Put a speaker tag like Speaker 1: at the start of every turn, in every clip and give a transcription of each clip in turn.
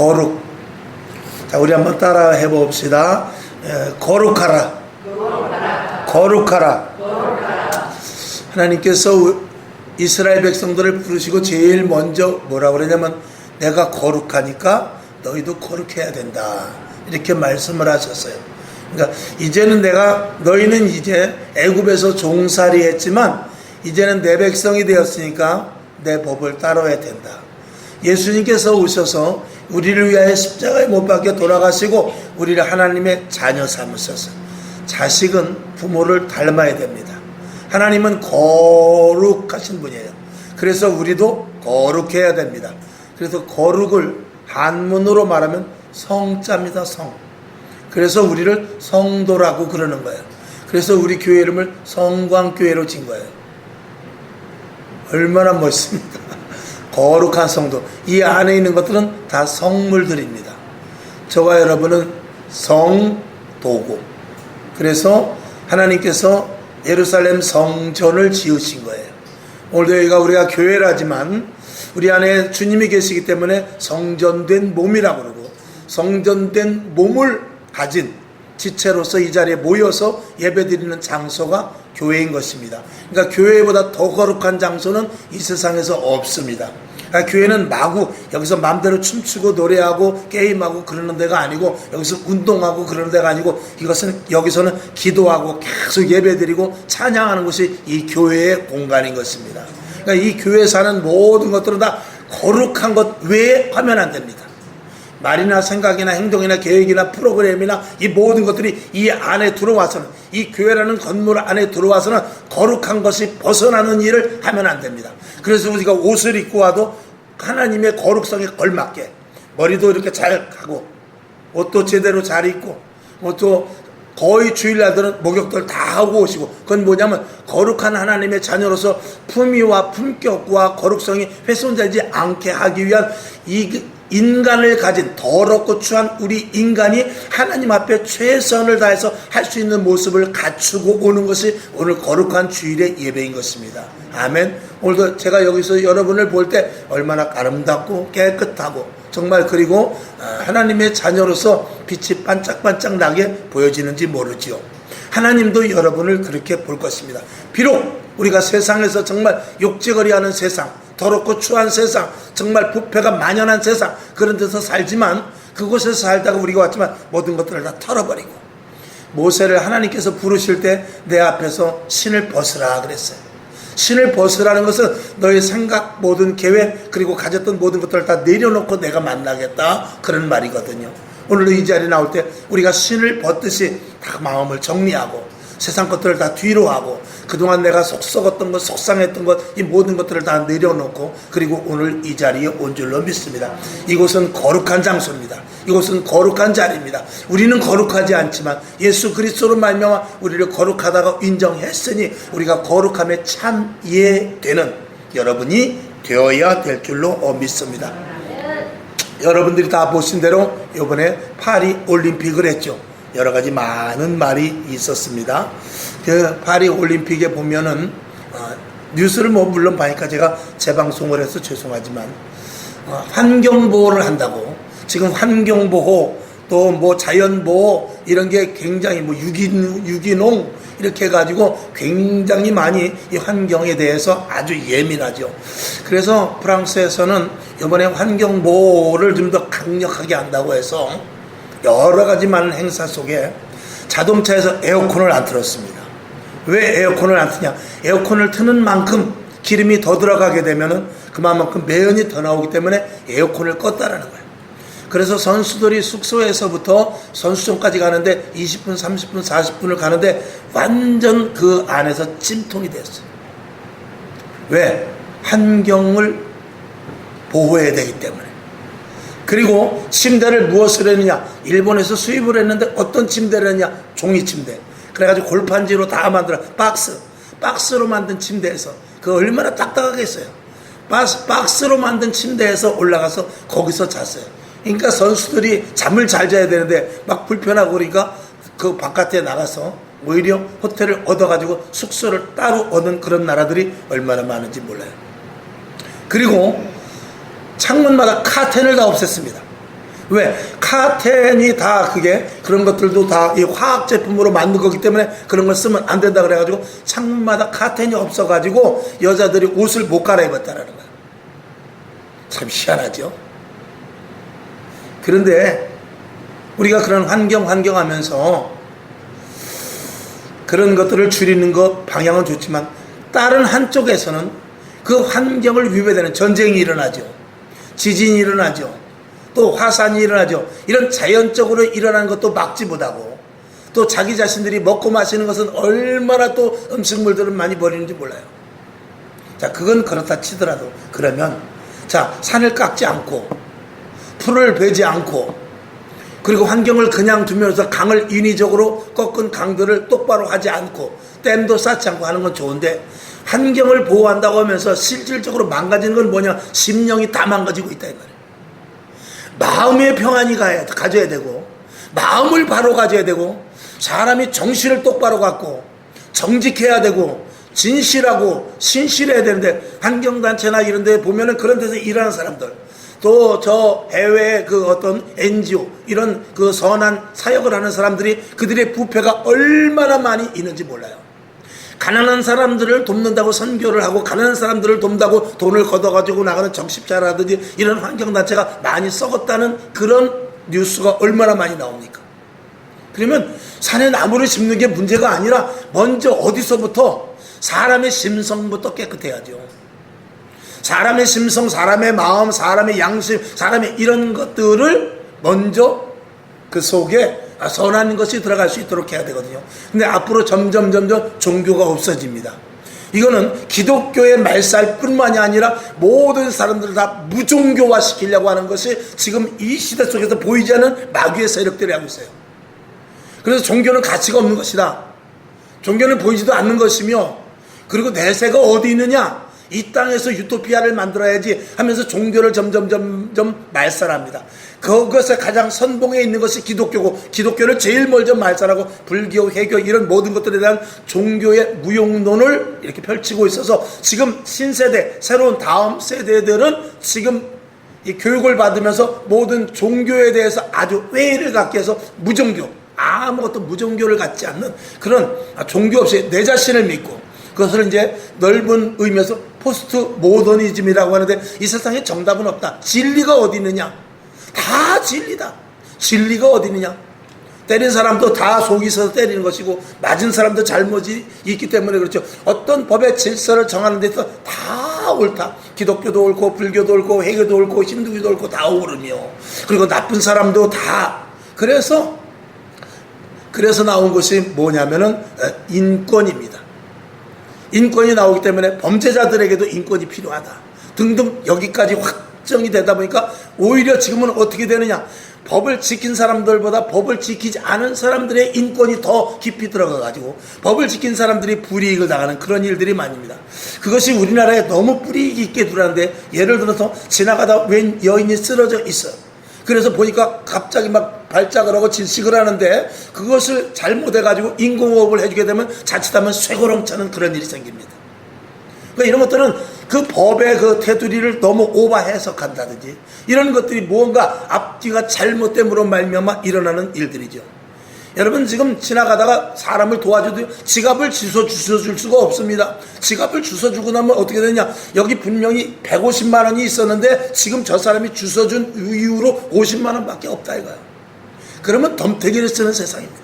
Speaker 1: 거룩. 자, 우리 한번 따라 해봅시다. 거룩하라. 거룩하라. 하나님께서 이스라엘 백성들을 부르시고 제일 먼저 뭐라고 그러냐면 내가 거룩하니까 너희도 거룩해야 된다, 이렇게 말씀을 하셨어요. 그러니까 이제는 너희는 이제 애굽에서 종살이 했지만 이제는 내 백성이 되었으니까 내 법을 따라야 된다. 예수님께서 오셔서 우리를 위하여 십자가에 못 박혀 돌아가시고 우리를 하나님의 자녀 삼으셨어요. 자식은 부모를 닮아야 됩니다. 하나님은 거룩하신 분이에요. 그래서 우리도 거룩해야 됩니다. 그래서 거룩을 한문으로 말하면 성자입니다. 성. 그래서 우리를 성도라고 그러는 거예요. 그래서 우리 교회 이름을 성광교회로 진 거예요. 얼마나 멋있습니까? 거룩한 성도. 이 안에 있는 것들은 다 성물들입니다. 저와 여러분은 성도고, 그래서 하나님께서 예루살렘 성전을 지으신 거예요. 오늘도 여기가 우리가 교회라지만 우리 안에 주님이 계시기 때문에 성전된 몸이라고 그러고, 성전된 몸을 가진 지체로서 이 자리에 모여서 예배드리는 장소가 교회인 것입니다. 그러니까 교회보다 더 거룩한 장소는 이 세상에서 없습니다. 그러니까 교회는 마구 여기서 마음대로 춤추고 노래하고 게임하고 그러는 데가 아니고, 여기서 운동하고 그러는 데가 아니고, 여기서는 기도하고 계속 예배드리고 찬양하는 것이 이 교회의 공간인 것입니다. 그러니까 이 교회에 사는 모든 것들은 다 거룩한 것 외에 하면 안 됩니다. 말이나 생각이나 행동이나 계획이나 프로그램이나 이 모든 것들이 이 안에 들어와서는, 이 교회라는 건물 안에 들어와서는 거룩한 것이 벗어나는 일을 하면 안 됩니다. 그래서 우리가 옷을 입고 와도 하나님의 거룩성에 걸맞게 머리도 이렇게 잘 하고 옷도 제대로 잘 입고, 또 거의 주일날들은 목욕들 다 하고 오시고, 그건 뭐냐면 거룩한 하나님의 자녀로서 품위와 품격과 거룩성이 훼손되지 않게 하기 위한 이 인간을 가진 더럽고 추한 우리 인간이 하나님 앞에 최선을 다해서 할 수 있는 모습을 갖추고 오는 것이 오늘 거룩한 주일의 예배인 것입니다. 아멘. 오늘도 제가 여기서 여러분을 볼 때 얼마나 아름답고 깨끗하고 정말, 그리고 하나님의 자녀로서 빛이 반짝반짝 나게 보여지는지 모르지요. 하나님도 여러분을 그렇게 볼 것입니다. 비록 우리가 세상에서 정말 욕지거리하는 세상, 더럽고 추한 세상, 정말 부패가 만연한 세상, 그런 데서 살지만, 그곳에서 살다가 우리가 왔지만 모든 것들을 다 털어버리고, 모세를 하나님께서 부르실 때 내 앞에서 신을 벗으라 그랬어요. 신을 벗으라는 것은 너의 생각, 모든 계획, 그리고 가졌던 모든 것들을 다 내려놓고 내가 만나겠다, 그런 말이거든요. 오늘도 이 자리에 나올 때 우리가 신을 벗듯이 다 마음을 정리하고 세상 것들을 다 뒤로 하고, 그동안 내가 속썩었던 것, 속상했던 것, 이 모든 것들을 다 내려놓고, 그리고 오늘 이 자리에 온 줄로 믿습니다. 이곳은 거룩한 장소입니다. 이곳은 거룩한 자리입니다. 우리는 거룩하지 않지만 예수 그리스도로 말미암아 우리를 거룩하다고 인정했으니 우리가 거룩함에 참 이해되는 여러분이 되어야 될 줄로 믿습니다. 여러분들이 다 보신 대로 이번에 파리 올림픽을 했죠. 여러 가지 많은 말이 있었습니다. 그 파리 올림픽에 보면은 뉴스를 물론 보니까 제가 재방송을 해서 죄송하지만 환경보호를 한다고, 지금 환경보호 또 자연보호 이런 게 굉장히 유기농 이렇게 해가지고 굉장히 많이 이 환경에 대해서 아주 예민하죠. 그래서 프랑스에서는 이번에 환경보호를 좀 더 강력하게 한다고 해서 여러 가지 많은 행사 속에 자동차에서 에어컨을 안 틀었습니다. 왜 에어컨을 안 트냐? 에어컨을 트는 만큼 기름이 더 들어가게 되면은 그만큼 매연이 더 나오기 때문에 에어컨을 껐다라는 거예요. 그래서 선수들이 숙소에서부터 선수촌까지 가는데 20분, 30분, 40분을 가는데 완전 그 안에서 찜통이 됐어요. 왜? 환경을 보호해야 되기 때문에. 그리고 침대를 무엇을 했느냐? 일본에서 수입을 했는데 어떤 침대를 했냐? 종이 침대. 그래가지고 골판지로 다 만들어, 박스로 만든 침대에서, 그 얼마나 딱딱하겠어요. 박스로 만든 침대에서 올라가서 거기서 잤어요. 그러니까 선수들이 잠을 잘 자야 되는데 막 불편하고 그러니까 그 바깥에 나가서 오히려 호텔을 얻어가지고 숙소를 따로 얻은 그런 나라들이 얼마나 많은지 몰라요. 그리고 창문마다 카텐을 다 없앴습니다. 왜? 카텐이 다 그게 그런 것들도 다 이 화학 제품으로 만든 거기 때문에 그런 걸 쓰면 안 된다 그래가지고 창문마다 카텐이 없어가지고 여자들이 옷을 못 갈아입었다라는 거야. 참 희한하죠. 그런데 우리가 그런 환경 하면서 그런 것들을 줄이는 것 방향은 좋지만 다른 한쪽에서는 그 환경을 위배되는 전쟁이 일어나죠. 지진이 일어나죠. 또 화산이 일어나죠. 이런 자연적으로 일어나는 것도 막지 못하고 또 자기 자신들이 먹고 마시는 것은 얼마나 또 음식물들을 많이 버리는지 몰라요. 자, 그건 그렇다 치더라도 그러면 자, 산을 깎지 않고 풀을 베지 않고 그리고 환경을 그냥 두면서 강을 인위적으로 꺾은 강들을 똑바로 하지 않고 댐도 쌓지 않고 하는 건 좋은데 환경을 보호한다고 하면서 실질적으로 망가지는 건 뭐냐? 심령이 다 망가지고 있다 이 말이에요. 마음의 평안이 가져야 되고 마음을 바로 가져야 되고 사람이 정신을 똑바로 갖고 정직해야 되고 진실하고 신실해야 되는데 환경단체나 이런 데 보면은 그런 데서 일하는 사람들 또 저 해외의 그 어떤 NGO 이런 그 선한 사역을 하는 사람들이 그들의 부패가 얼마나 많이 있는지 몰라요. 가난한 사람들을 돕는다고 선교를 하고 가난한 사람들을 돕는다고 돈을 걷어가지고 나가는 정십자라든지 이런 환경단체가 많이 썩었다는 그런 뉴스가 얼마나 많이 나옵니까? 그러면 산에 나무를 심는 게 문제가 아니라 먼저 어디서부터 사람의 심성부터 깨끗해야죠. 사람의 심성, 사람의 마음, 사람의 양심, 사람의 이런 것들을 먼저 그 속에 선한 것이 들어갈 수 있도록 해야 되거든요. 근데 앞으로 점점 종교가 없어집니다. 이거는 기독교의 말살뿐만이 아니라 모든 사람들을 다 무종교화 시키려고 하는 것이 지금 이 시대 속에서 보이지 않는 마귀의 세력들이 하고 있어요. 그래서 종교는 가치가 없는 것이다. 종교는 보이지도 않는 것이며 그리고 내세가 어디 있느냐? 이 땅에서 유토피아를 만들어야지 하면서 종교를 점점 말살합니다. 그것에 가장 선봉에 있는 것이 기독교고 기독교를 제일 먼저 말살하고 불교, 회교 이런 모든 것들에 대한 종교의 무용론을 이렇게 펼치고 있어서 지금 신세대, 새로운 다음 세대들은 지금 이 교육을 받으면서 모든 종교에 대해서 아주 회의를 갖게 해서 무종교, 아무것도 무종교를 갖지 않는 그런 종교 없이 내 자신을 믿고 그것을 이제 넓은 의미에서 포스트 모더니즘이라고 하는데 이 세상에 정답은 없다. 진리가 어디 있느냐? 다 진리다. 진리가 어디 있느냐? 때린 사람도 다 속이 있어서 때리는 것이고 맞은 사람도 잘못이 있기 때문에 그렇죠. 어떤 법의 질서를 정하는 데 있어서 다 옳다. 기독교도 옳고 불교도 옳고 회교도 옳고 힌두교도 옳고 다 옳으며 그리고 나쁜 사람도 다 그래서 나온 것이 뭐냐면은 인권입니다. 인권이 나오기 때문에 범죄자들에게도 인권이 필요하다 등등 여기까지 확정이 되다 보니까 오히려 지금은 어떻게 되느냐, 법을 지킨 사람들보다 법을 지키지 않은 사람들의 인권이 더 깊이 들어가가지고 법을 지킨 사람들이 불이익을 당하는 그런 일들이 많습니다. 그것이 우리나라에 너무 불이익이 있게 들어왔는데 예를 들어서 지나가다 웬 여인이 쓰러져 있어요. 그래서 보니까 갑자기 막 발작을 하고 질식을 하는데 그것을 잘못해가지고 인공호흡을 해주게 되면 자칫하면 쇠고령 차는 그런 일이 생깁니다. 그러니까 이런 것들은 그 법의 그 테두리를 너무 오버 해석한다든지 이런 것들이 무언가 앞뒤가 잘못됨으로 말미암아 일어나는 일들이죠. 여러분 지금 지나가다가 사람을 도와줘도 지갑을 주워줄 수가 없습니다. 지갑을 주워주고 나면 어떻게 되냐, 여기 분명히 150만 원이 있었는데 지금 저 사람이 주워준 이후로 50만 원밖에 없다 이거야. 그러면 덤태기를 쓰는 세상입니다.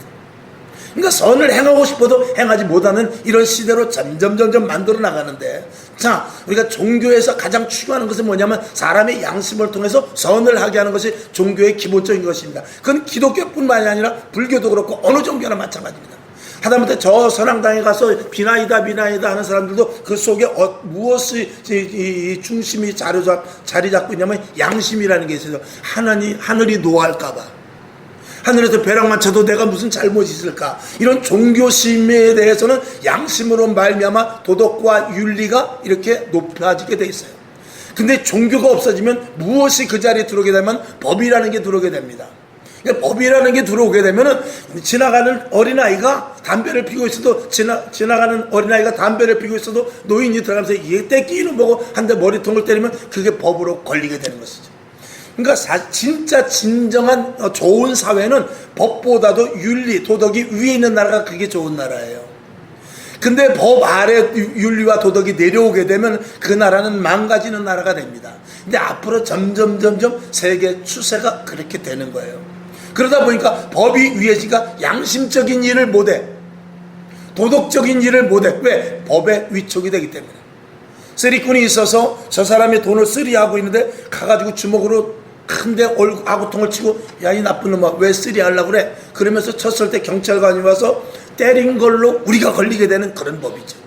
Speaker 1: 그러니까 선을 행하고 싶어도 행하지 못하는 이런 시대로 점점 만들어 나가는데, 자, 우리가 종교에서 가장 추구하는 것은 뭐냐면 사람의 양심을 통해서 선을 하게 하는 것이 종교의 기본적인 것입니다. 그건 기독교뿐만이 아니라 불교도 그렇고 어느 종교나 마찬가지입니다. 하다못해 저 선앙당에 가서 비나이다 하는 사람들도 그 속에 무엇이 이 중심이 자리 잡고 있냐면 양심이라는 게 있어요. 하늘이 노할까봐, 하늘에서 벼락만 쳐도 내가 무슨 잘못이 있을까, 이런 종교심에 대해서는 양심으로 말미암아 도덕과 윤리가 이렇게 높아지게 돼 있어요. 근데 종교가 없어지면 무엇이 그 자리에 들어오게 되면 법이라는 게 들어오게 됩니다. 그러니까 법이라는 게 들어오게 되면은 지나가는 어린아이가 담배를 피우고 있어도 지나가는 어린아이가 담배를 피우고 있어도 노인이 들어가면서 얘 떼끼는 보고 한 대 머리통을 때리면 그게 법으로 걸리게 되는 것이죠. 그러니까 진짜 진정한 좋은 사회는 법보다도 윤리, 도덕이 위에 있는 나라가 그게 좋은 나라예요. 근데 법 아래 윤리와 도덕이 내려오게 되면 그 나라는 망가지는 나라가 됩니다. 근데 앞으로 점점 세계 추세가 그렇게 되는 거예요. 그러다 보니까 법이 위에지가 양심적인 일을 못해. 도덕적인 일을 못해. 왜? 법에 위촉이 되기 때문에. 쓰리꾼이 있어서 저 사람이 돈을 쓰리하고 있는데 가가지고 주먹으로 큰데 아구통을 치고 야 이 나쁜 놈아 왜 쓰리하려고 그래? 그러면서 쳤을 때 경찰관이 와서 때린 걸로 우리가 걸리게 되는 그런 법이죠.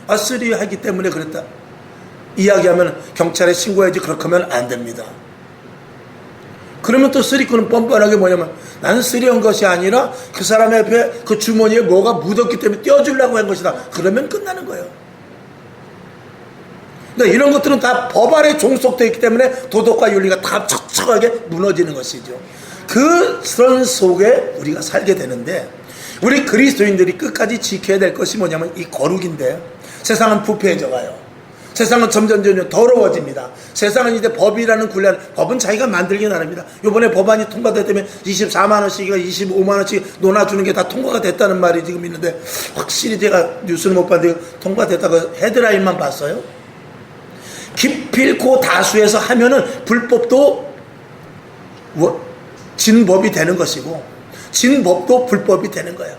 Speaker 1: 아 쓰리하기 때문에 그랬다. 이야기하면 경찰에 신고해야지. 그렇게 하면 안 됩니다. 그러면 또 쓰리꾼은 뻔뻔하게 뭐냐면 나는 쓰리한 것이 아니라 그 사람 옆에 그 주머니에 뭐가 묻었기 때문에 떼어주려고 한 것이다. 그러면 끝나는 거예요. 그러니까 이런 것들은 다 법 아래 종속되어 있기 때문에 도덕과 윤리가 다 척척하게 무너지는 것이죠. 그런 속에 우리가 살게 되는데 우리 그리스도인들이 끝까지 지켜야 될 것이 뭐냐면 이 거룩인데 세상은 부패해져 가요. 세상은 점점 더러워집니다. 세상은 이제 법이라는 군란, 법은 자기가 만들기 나름입니다. 요번에 법안이 통과됐다면 24만원씩이가 25만원씩 논아주는 게 다 통과가 됐다는 말이 지금 있는데 확실히 제가 뉴스는 못 봤는데 통과됐다고 헤드라인만 봤어요. 기필코 다수에서 하면은 불법도 진법이 되는 것이고 진법도 불법이 되는 거예요.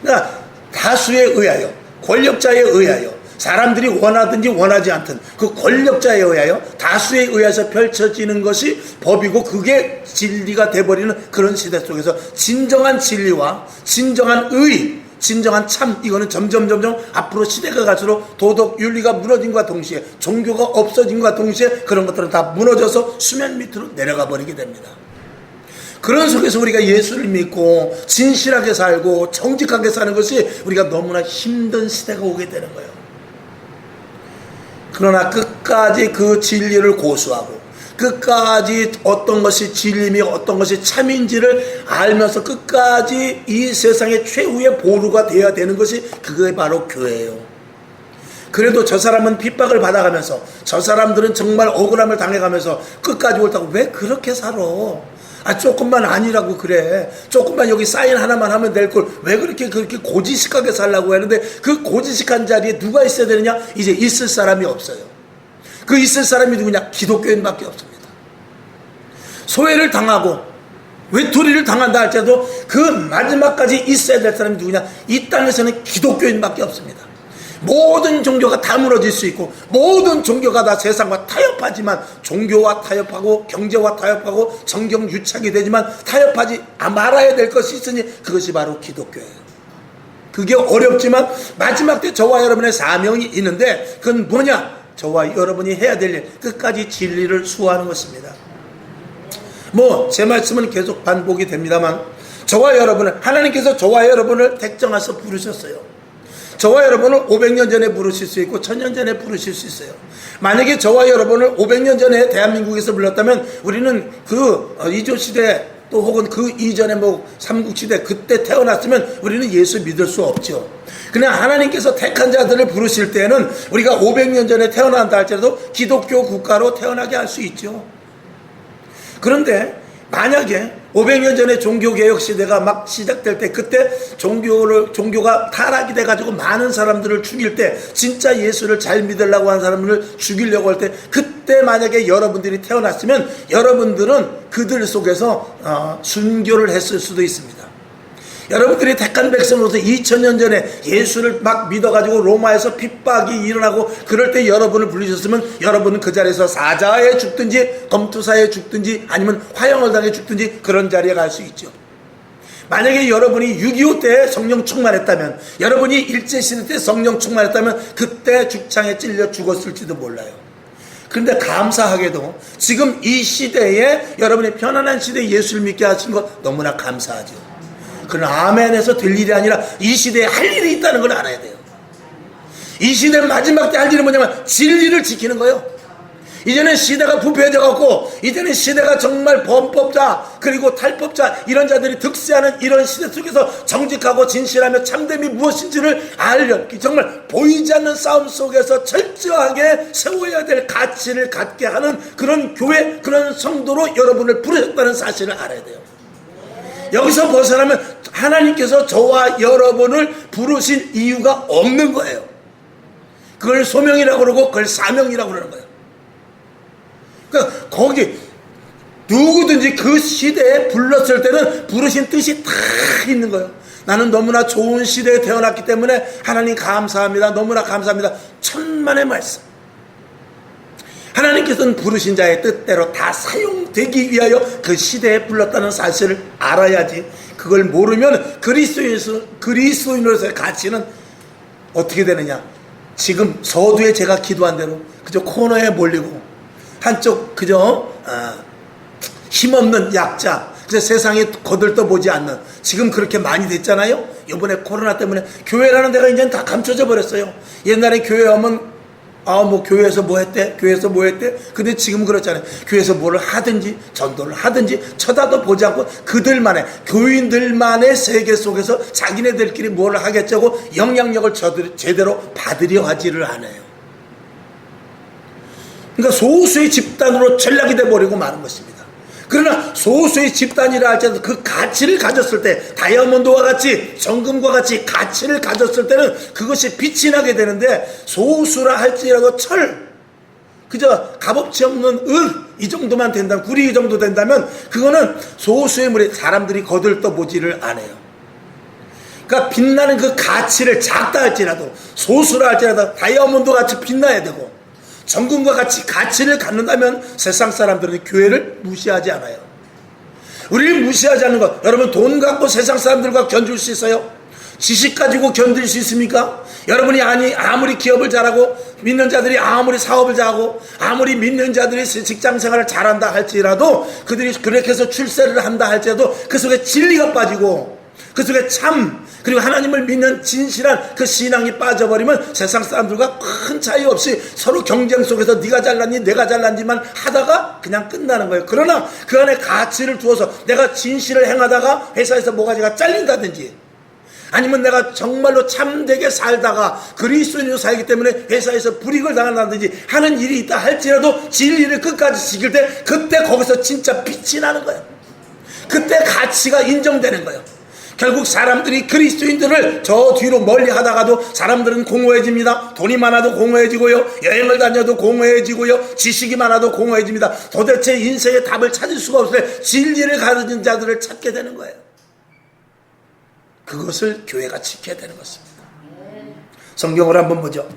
Speaker 1: 그러니까 다수에 의하여 권력자에 의하여 사람들이 원하든지 원하지 않든 그 권력자에 의하여 다수에 의해서 펼쳐지는 것이 법이고 그게 진리가 돼버리는 그런 시대 속에서 진정한 진리와 진정한 의, 진정한 참, 이거는 점점 앞으로 시대가 갈수록 도덕 윤리가 무너짐과 동시에 종교가 없어짐과 동시에 그런 것들은 다 무너져서 수면 밑으로 내려가 버리게 됩니다. 그런 속에서 우리가 예수를 믿고 진실하게 살고 정직하게 사는 것이 우리가 너무나 힘든 시대가 오게 되는 거예요. 그러나 끝까지 그 진리를 고수하고 끝까지 어떤 것이 진리며 어떤 것이 참인지를 알면서 끝까지 이 세상의 최후의 보루가 되어야 되는 것이 그게 바로 교회예요. 그래도 저 사람은 핍박을 받아가면서 저 사람들은 정말 억울함을 당해가면서 끝까지 옳다고 왜 그렇게 살아? 아 조금만 아니라고 그래. 조금만 여기 사인 하나만 하면 될 걸 왜 그렇게 고지식하게 살라고 하는데 그 고지식한 자리에 누가 있어야 되느냐? 이제 있을 사람이 없어요. 그 있을 사람이 누구냐? 기독교인밖에 없습니다. 소외를 당하고 외톨이를 당한다 할지라도 그 마지막까지 있어야 될 사람이 누구냐? 이 땅에서는 기독교인밖에 없습니다. 모든 종교가 다 무너질 수 있고 모든 종교가 다 세상과 타협하지만 종교와 타협하고 경제와 타협하고 정경 유착이 되지만 타협하지 말아야 될 것이 있으니 그것이 바로 기독교예요. 그게 어렵지만 마지막 때 저와 여러분의 사명이 있는데 그건 뭐냐? 저와 여러분이 해야 될 일, 끝까지 진리를 수호하는 것입니다. 제 말씀은 계속 반복이 됩니다만 저와 여러분은 하나님께서 저와 여러분을 택정해서 부르셨어요. 저와 여러분을 500년 전에 부르실 수 있고 1000년 전에 부르실 수 있어요. 만약에 저와 여러분을 500년 전에 대한민국에서 불렀다면 우리는 그 이조시대 또 혹은 그 이전에 삼국시대 그때 태어났으면 우리는 예수 믿을 수 없죠. 그냥 하나님께서 택한 자들을 부르실 때는 우리가 500년 전에 태어난다 할지라도 기독교 국가로 태어나게 할 수 있죠. 그런데 만약에 500년 전에 종교개혁 시대가 막 시작될 때 그때 종교가 타락이 돼가지고 많은 사람들을 죽일 때 진짜 예수를 잘 믿으려고 하는 사람들을 죽이려고 할 때 그때 만약에 여러분들이 태어났으면 여러분들은 그들 속에서 순교를 했을 수도 있습니다. 여러분들이 택한 백성으로서 2000년 전에 예수를 막 믿어가지고 로마에서 핍박이 일어나고 그럴 때 여러분을 부르셨으면 여러분은 그 자리에서 사자에 죽든지 검투사에 죽든지 아니면 화형을 당해 죽든지 그런 자리에 갈 수 있죠. 만약에 여러분이 6.25 때 성령 충만했다면 여러분이 일제시대 때 성령 충만했다면 그때 죽창에 찔려 죽었을지도 몰라요. 그런데 감사하게도 지금 이 시대에 여러분의 편안한 시대에 예수를 믿게 하신 것 너무나 감사하죠. 그러나 아멘에서 될 일이 아니라 이 시대에 할 일이 있다는 걸 알아야 돼요. 이 시대 마지막 때 할 일은 뭐냐면 진리를 지키는 거예요. 이제는 시대가 부패되어 갖고 이제는 시대가 정말 범법자 그리고 탈법자 이런 자들이 득세하는 이런 시대 속에서 정직하고 진실하며 참됨이 무엇인지를 알려 정말 보이지 않는 싸움 속에서 철저하게 세워야 될 가치를 갖게 하는 그런 교회 그런 성도로 여러분을 부르셨다는 사실을 알아야 돼요. 여기서 벗어나면 하나님께서 저와 여러분을 부르신 이유가 없는 거예요. 그걸 소명이라고 그러고 그걸 사명이라고 그러는 거예요. 그러니까 거기 누구든지 그 시대에 불렀을 때는 부르신 뜻이 다 있는 거예요. 나는 너무나 좋은 시대에 태어났기 때문에 하나님 감사합니다. 너무나 감사합니다. 천만의 말씀. 하나님께서는 부르신 자의 뜻대로 다 사용되기 위하여 그 시대에 불렀다는 사실을 알아야지. 그걸 모르면 그리스도인으로서의 가치는 어떻게 되느냐. 지금 서두에 제가 기도한 대로 그저 코너에 몰리고 한쪽 그저 힘없는 약자 그래서 세상에 거들떠보지 않는 지금 그렇게 많이 됐잖아요. 이번에 코로나 때문에 교회라는 데가 이제는 다 감춰져 버렸어요. 옛날에 교회 오면 뭐 교회에서 뭐 했대? 교회에서 뭐 했대? 근데 지금 그렇잖아요. 교회에서 뭐를 하든지 전도를 하든지 쳐다도 보지 않고 그들만의 교인들만의 세계 속에서 자기네들끼리 뭘 하겠자고 영향력을 제대로 받으려 하지를 않아요. 그러니까 소수의 집단으로 전락이 돼버리고 마는 것입니다. 그러나 소수의 집단이라 할지라도 그 가치를 가졌을 때 다이아몬드와 같이 정금과 같이 가치를 가졌을 때는 그것이 빛이 나게 되는데 소수라 할지라도 그저 값어치 없는 은 이 정도만 된다면 구리 이 정도 된다면 그거는 소수의 물에 사람들이 거들떠보지를 않아요. 그러니까 빛나는 그 가치를 작다 할지라도 소수라 할지라도 다이아몬드 같이 빛나야 되고 정금과 같이 가치를 갖는다면 세상 사람들은 교회를 무시하지 않아요. 우리를 무시하지 않는 것. 여러분 돈 갖고 세상 사람들과 견줄 수 있어요? 지식 가지고 견딜 수 있습니까? 여러분이 아무리 기업을 잘하고 믿는 자들이 아무리 사업을 잘하고 아무리 믿는 자들이 직장 생활을 잘한다 할지라도 그들이 그렇게 해서 출세를 한다 할지라도 그 속에 진리가 빠지고 그 속에 참 그리고 하나님을 믿는 진실한 그 신앙이 빠져버리면 세상 사람들과 큰 차이 없이 서로 경쟁 속에서 네가 잘났니 내가 잘났지만 하다가 그냥 끝나는 거예요. 그러나 그 안에 가치를 두어서 내가 진실을 행하다가 회사에서 뭐가지가 잘린다든지 아니면 내가 정말로 참되게 살다가 그리스도인으로 살기 때문에 회사에서 불이익을 당한다든지 하는 일이 있다 할지라도 진리를 끝까지 지킬 때 그때 거기서 진짜 빛이 나는 거예요. 그때 가치가 인정되는 거예요. 결국 사람들이 그리스도인들을 저 뒤로 멀리 하다가도 사람들은 공허해집니다. 돈이 많아도 공허해지고요. 여행을 다녀도 공허해지고요. 지식이 많아도 공허해집니다. 도대체 인생의 답을 찾을 수가 없어요. 진리를 가진 자들을 찾게 되는 거예요. 그것을 교회가 지켜야 되는 것입니다. 성경을 한번 보죠.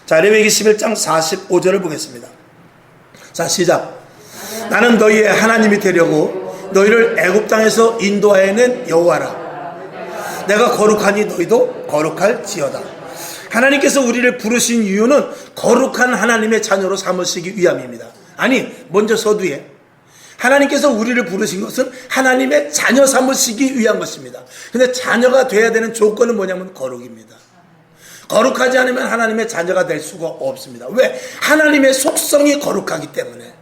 Speaker 1: 자, 레위기 11장 45절을 보겠습니다. 자, 시작. 나는 너희의 하나님이 되려고 너희를 애굽 땅에서 인도하여낸 여호와라. 내가 거룩하니 너희도 거룩할지어다. 하나님께서 우리를 부르신 이유는 거룩한 하나님의 자녀로 삼으시기 위함입니다. 아니 먼저 서두에 하나님께서 우리를 부르신 것은 하나님의 자녀 삼으시기 위한 것입니다. 근데 자녀가 돼야 되는 조건은 뭐냐면 거룩입니다. 거룩하지 않으면 하나님의 자녀가 될 수가 없습니다. 왜? 하나님의 속성이 거룩하기 때문에.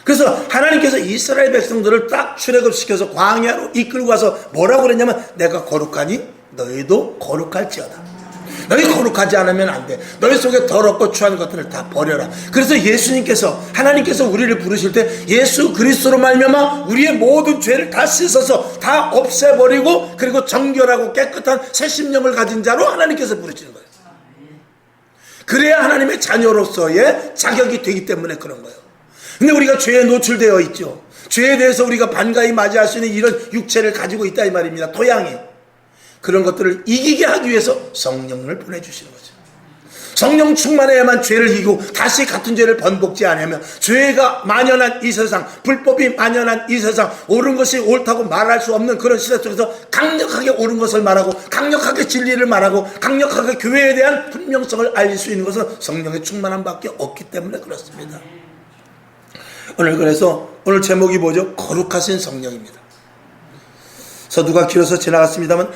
Speaker 1: 그래서 하나님께서 이스라엘 백성들을 딱 출애굽시켜서 광야로 이끌고 가서 뭐라고 그랬냐면 내가 거룩하니 너희도 거룩할지어다. 너희 거룩하지 않으면 안 돼. 너희 속에 더럽고 추한 것들을 다 버려라. 그래서 예수님께서 하나님께서 우리를 부르실 때 예수 그리스도로 말미암아 우리의 모든 죄를 다 씻어서 다 없애버리고 그리고 정결하고 깨끗한 새 심령을 가진 자로 하나님께서 부르시는 거예요. 그래야 하나님의 자녀로서의 자격이 되기 때문에 그런 거예요. 근데 우리가 죄에 노출되어 있죠. 죄에 대해서 우리가 반가이 맞이할 수 있는 이런 육체를 가지고 있다 이 말입니다. 토양이. 그런 것들을 이기게 하기 위해서 성령을 보내주시는 거죠. 성령 충만해야만 죄를 이기고 다시 같은 죄를 번복지 않으면 죄가 만연한 이 세상, 불법이 만연한 이 세상, 옳은 것이 옳다고 말할 수 없는 그런 시대 속에서 강력하게 옳은 것을 말하고 강력하게 진리를 말하고 강력하게 교회에 대한 분명성을 알릴 수 있는 것은 성령의 충만함밖에 없기 때문에 그렇습니다. 그래서 오늘 제목이 뭐죠? 거룩하신 성령입니다. 서두가 길어서 지나갔습니다만